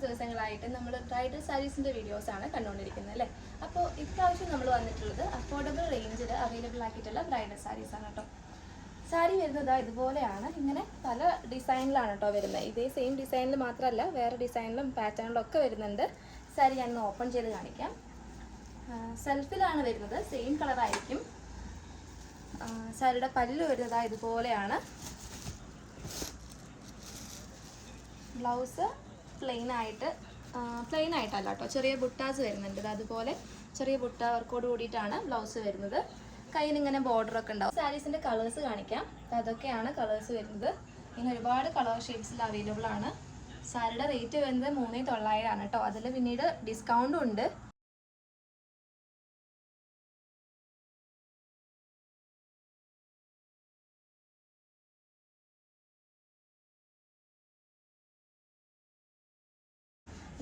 ദിവസങ്ങളായിട്ട് നമ്മൾ ബ്രൈഡൽ സാരീസിൻ്റെ വീഡിയോസാണ് കണ്ടുകൊണ്ടിരിക്കുന്നത് അല്ലേ. അപ്പോൾ ഇപ്രാവശ്യം നമ്മൾ വന്നിട്ടുള്ളത് അഫോർഡബിൾ റേഞ്ചിൽ അവൈലബിൾ ആക്കിയിട്ടുള്ള ബ്രൈഡൽ സാരീസാണ് കേട്ടോ. സാരി വരുന്നത് ഇതുപോലെയാണ്. ഇങ്ങനെ പല ഡിസൈനിലാണ് കേട്ടോ വരുന്നത്. ഇതേ സെയിം ഡിസൈനിൽ മാത്രമല്ല വേറെ ഡിസൈനിലും പാറ്റേണിലും ഒക്കെ വരുന്നുണ്ട്. സാരി ഞാനൊന്ന് ഓപ്പൺ ചെയ്ത് കാണിക്കാം. സെൽഫിലാണ് വരുന്നത്, സെയിം കളറായിരിക്കും. സാരിയുടെ പല്ല് വരുന്നത് ഇതുപോലെയാണ്. ബ്ലൗസ് പ്ലെയിൻ ആയിട്ടല്ല കേട്ടോ, ചെറിയ ബുട്ടാസ് വരുന്നുണ്ട്. അതുപോലെ ചെറിയ ബുട്ട വർക്കോട് കൂടിയിട്ടാണ് ബ്ലൗസ് വരുന്നത്. കയ്യിൽ ഇങ്ങനെ ബോർഡറൊക്കെ ഉണ്ടാവും. സാരീസിൻ്റെ കളേഴ്സ് കാണിക്കാം. അതൊക്കെയാണ് കളേഴ്സ് വരുന്നത്. ഇങ്ങനെ ഒരുപാട് കളർ ഷെയ്ഡ്സിൽ അവൈലബിൾ ആണ്. സാരിയുടെ റേറ്റ് വരുന്നത് 3900 ആണ് കേട്ടോ. അതിൽ പിന്നീട് ഡിസ്കൗണ്ടും ഉണ്ട്.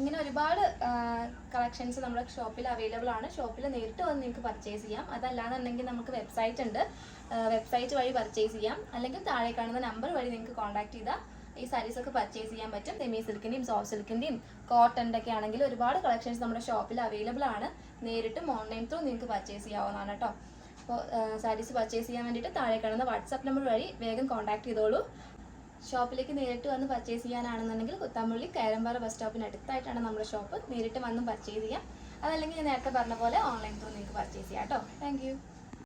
ഇങ്ങനെ ഒരുപാട് കളക്ഷൻസ് നമ്മുടെ ഷോപ്പിൽ അവൈലബിൾ ആണ്. ഷോപ്പിൽ നേരിട്ട് വന്ന് നിങ്ങൾക്ക് പർച്ചേസ് ചെയ്യാം. അതല്ലാന്നുണ്ടെങ്കിൽ നമുക്ക് വെബ്സൈറ്റ് ഉണ്ട്, വെബ്സൈറ്റ് വഴി പർച്ചേസ് ചെയ്യാം. അല്ലെങ്കിൽ താഴെ കാണുന്ന നമ്പർ വഴി നിങ്ങൾക്ക് കോൺടാക്ട് ചെയ്താൽ ഈ സാരീസൊക്കെ പർച്ചേസ് ചെയ്യാൻ പറ്റും. സെമി സിൽക്കിൻ്റെയും സോഫ്റ്റ് സിൽക്കിൻ്റെയും കോട്ടൻ്റെ ഒക്കെ ആണെങ്കിൽ ഒരുപാട് കളക്ഷൻസ് നമ്മുടെ ഷോപ്പിൽ അവൈലബിൾ ആണ്. നേരിട്ടും ഓൺലൈൻ ത്രൂ നിങ്ങൾക്ക് പർച്ചേസ് ചെയ്യാവുന്നതാണ് കേട്ടോ. അപ്പോൾ സാരീസ് പർച്ചേസ് ചെയ്യാൻ വേണ്ടിയിട്ട് താഴെ കാണുന്ന വാട്സാപ്പ് നമ്പർ വഴി വേഗം കോൺടാക്ട് ചെയ്തോളൂ. ഷോപ്പിലേക്ക് നേരിട്ട് വന്ന് പർച്ചേസ് ചെയ്യാനാണെന്നുണ്ടെങ്കിൽ കുത്താമ്പുള്ളി കയറമ്പാറ ബസ് സ്റ്റോപ്പിന് അടുത്തായിട്ടാണ് നമ്മുടെ ഷോപ്പ്. നേരിട്ട് വന്നും പർച്ചേസ് ചെയ്യാം. അതല്ലെങ്കിൽ ഞാൻ നേരത്തെ പറഞ്ഞ പോലെ ഓൺലൈൻ ത്രൂ നിങ്ങൾക്ക് പർച്ചേസ് ചെയ്യാം കേട്ടോ. താങ്ക്